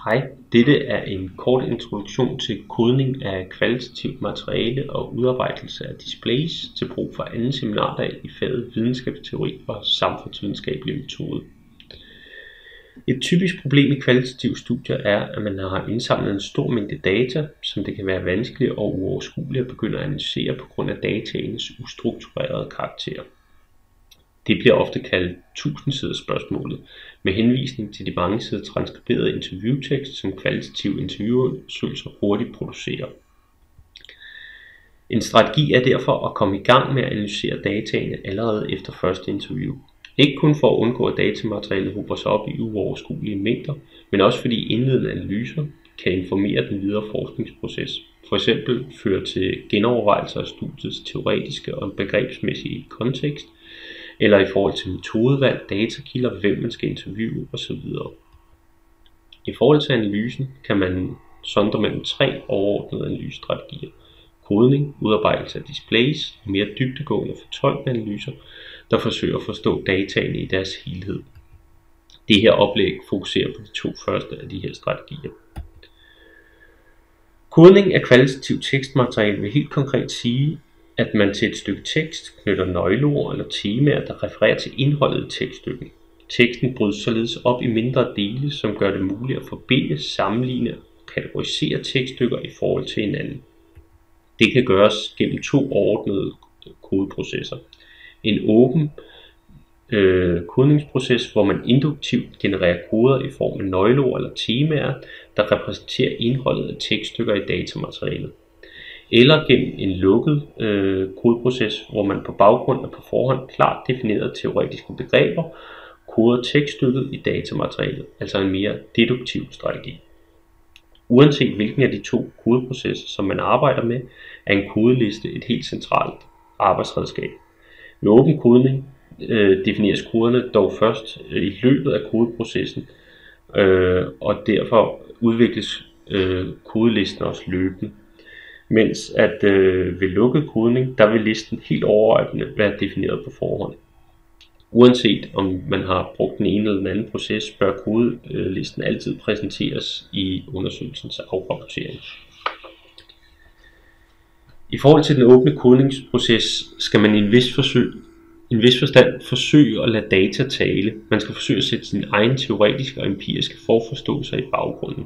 Hej, dette er en kort introduktion til kodning af kvalitativt materiale og udarbejdelse af displays til brug for anden seminardag i faget videnskabsteori og samfundsvidenskabelig metode. Et typisk problem i kvalitative studier er, at man har indsamlet en stor mængde data, som det kan være vanskeligt og uoverskueligt at begynde at analysere på grund af dataenes ustrukturerede karakter. Det bliver ofte kaldt 1000-siders spørgsmålet, med henvisning til de mange sider transkriberede interviewtekst, som kvalitative interviewundersøgelser hurtigt producerer. En strategi er derfor at komme i gang med at analysere dataene allerede efter første interview. Ikke kun for at undgå, at datamaterialet hober sig op i uoverskuelige mængder, men også fordi indledende analyser kan informere den videre forskningsproces. For eksempel føre til genovervejelser af studiets teoretiske og begrebsmæssige kontekst, eller i forhold til metodevalg, datakilder, hvem man skal interviewe osv. I forhold til analysen kan man sondre mellem tre overordnede analysestrategier: kodning, udarbejdelse af displays og mere dybdegående fortolkende analyser, der forsøger at forstå dataene i deres helhed. Det her oplæg fokuserer på de to første af de her strategier. Kodning af kvalitativt tekstmateriale vil helt konkret sige, at man til et stykke tekst knytter nøgleord eller temaer, der refererer til indholdet i tekststykket. Teksten brydes således op i mindre dele, som gør det muligt at forbinde, sammenligne og kategorisere tekststykker i forhold til hinanden. Det kan gøres gennem to overordnede kodeprocesser. En åben kodningsproces, hvor man induktivt genererer koder i form af nøgleord eller temaer, der repræsenterer indholdet af tekststykker i datamaterialet. Eller gennem en lukket kodeproces, hvor man på baggrund af på forhånd klart definerede teoretiske begreber koder tekststykket i datamaterialet, altså en mere deduktiv strategi. Uanset hvilken af de to kodeprocesser, som man arbejder med, er en kodeliste et helt centralt arbejdsredskab. Ved åben kodning defineres koderne dog først i løbet af kodeprocessen, og derfor udvikles kodelisten også løbende. Mens at ved lukket kodning, der vil listen helt overordnet være defineret på forhånd. Uanset om man har brugt den ene eller den anden proces, bør kodelisten altid præsenteres i undersøgelsens afrapportering. I forhold til den åbne kodningsproces skal man i en vis forstand forsøge at lade data tale. Man skal forsøge at sætte sin egen teoretiske og empiriske forforståelser i baggrunden.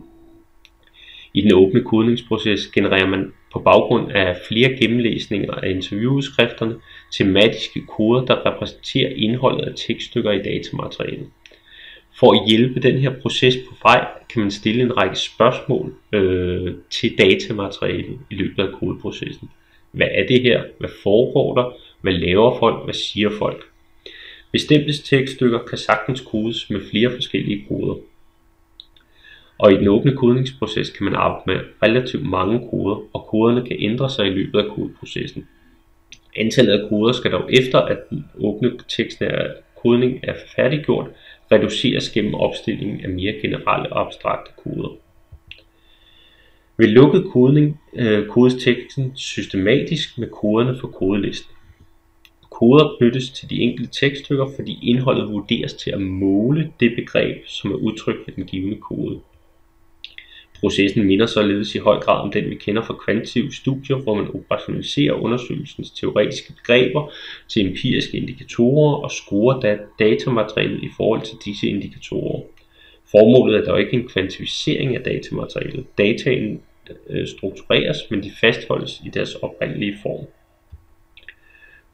I den åbne kodningsproces genererer man på baggrund af flere gennemlæsninger af interviewudskrifterne tematiske koder, der repræsenterer indholdet af tekststykker i datamaterialet. For at hjælpe den her proces på vej, kan man stille en række spørgsmål til datamaterialet i løbet af kodeprocessen. Hvad er det her? Hvad foregår der? Hvad laver folk? Hvad siger folk? Bestemte tekststykker kan sagtens kodes med flere forskellige koder. Og i den åbne kodningsproces kan man arbejde med relativt mange koder, og koderne kan ændre sig i løbet af kodeprocessen. Antallet af koder skal dog efter, at den åbne tekstnære kodning er færdiggjort, reduceres gennem opstillingen af mere generelle og abstrakte koder. Ved lukket kodning kodes teksten systematisk med koderne for kodelisten. Koder knyttes til de enkelte tekststykker, fordi indholdet vurderes til at måle det begreb, som er udtrykt i den givne kode. Processen minder således i høj grad om den, vi kender fra kvantitative studier, hvor man operationaliserer undersøgelsens teoretiske begreber til empiriske indikatorer og scorer datamaterialet i forhold til disse indikatorer. Formålet er dog ikke en kvantificering af datamaterialet. Dataene struktureres, men de fastholdes i deres oprindelige form.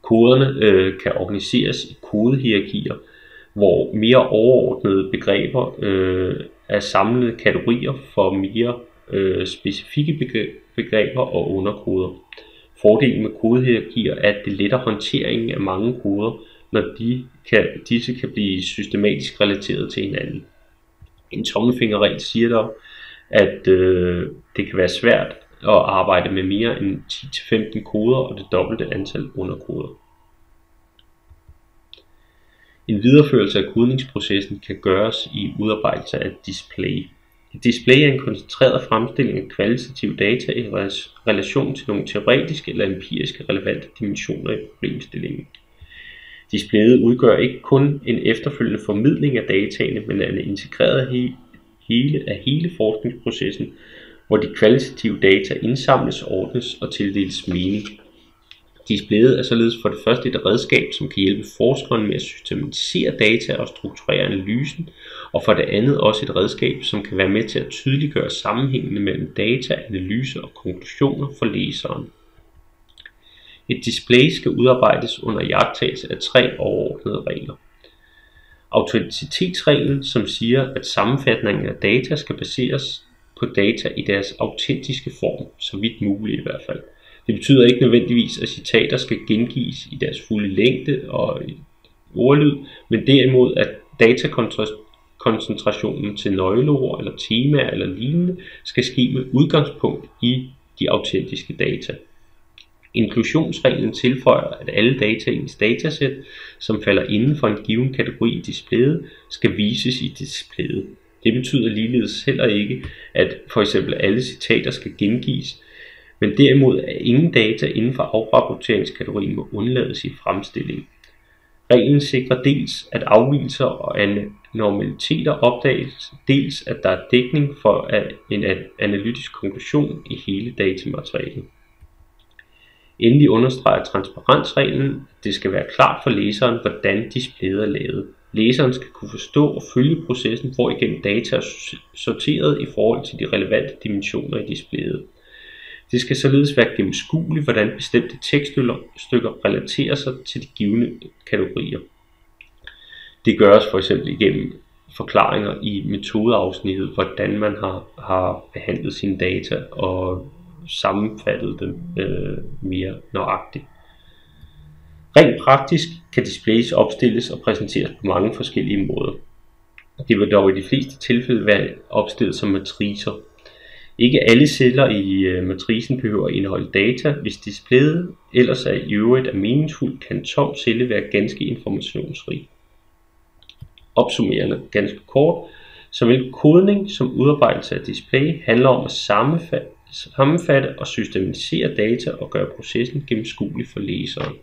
Koderne kan organiseres i kodehierarkier, hvor mere overordnede begreber er samlede kategorier for mere specifikke begreber og underkoder. Fordelen med kodehierarkier er, at det letter håndteringen af mange koder, når disse kan blive systematisk relateret til hinanden. En tommelfingerregel siger dog, at det kan være svært at arbejde med mere end 10-15 koder og det dobbelte antal underkoder. En videreførelse af kodningsprocessen kan gøres i udarbejdelse af et display. Et display er en koncentreret fremstilling af kvalitative data i relation til nogle teoretiske eller empiriske relevante dimensioner i problemstillingen. Displayet udgør ikke kun en efterfølgende formidling af dataene, men er en integreret af hele forskningsprocessen, hvor de kvalitative data indsamles, ordnes og tildeles mening. Displayet er således for det første et redskab, som kan hjælpe forskeren med at systematisere data og strukturere analysen, og for det andet også et redskab, som kan være med til at tydeliggøre sammenhængene mellem data, analyse og konklusioner for læseren. Et display skal udarbejdes under iagttagelse af 3 overordnede regler. Autenticitetsreglen, som siger, at sammenfatningen af data skal baseres på data i deres autentiske form, så vidt muligt i hvert fald. Det betyder ikke nødvendigvis, at citater skal gengives i deres fulde længde og ordlyd, men derimod at datakoncentrationen til nøgleord eller temaer eller lignende skal ske med udgangspunkt i de autentiske data. Inklusionsreglen tilføjer, at alle data i ens datasæt, som falder inden for en given kategori i displayet, skal vises i displayet. Det betyder ligeledes heller ikke, at f.eks. alle citater skal gengives, men derimod at ingen data inden for afrapporteringskategorien må undlades i fremstilling. Reglen sikrer dels, at afvigelser og anormaliteter opdages, dels at der er dækning for en analytisk konklusion i hele datamaterialet. Endelig understreger transparensreglen, at det skal være klart for læseren, hvordan displayet er lavet. Læseren skal kunne forstå og følge processen, hvorigennem data er sorteret i forhold til de relevante dimensioner i displayet. Det skal således være gennemskueligt, hvordan bestemte tekststykker relaterer sig til de givne kategorier. Det gøres f.eks. igennem forklaringer i metodeafsnittet, hvordan man har behandlet sine data og sammenfattet dem mere nøjagtigt. Rent praktisk kan displays opstilles og præsenteres på mange forskellige måder. Det vil dog i de fleste tilfælde være opstillet som matricer. Ikke alle celler i matricen behøver at indeholde data. Hvis displayet ellers i øvrigt er meningsfuldt, kan en tom celle være ganske informationsrig. Opsummerende ganske kort, såvel kodning som udarbejdelse af display handler om at sammenfatte og systematisere data og gøre processen gennemskuelig for læseren.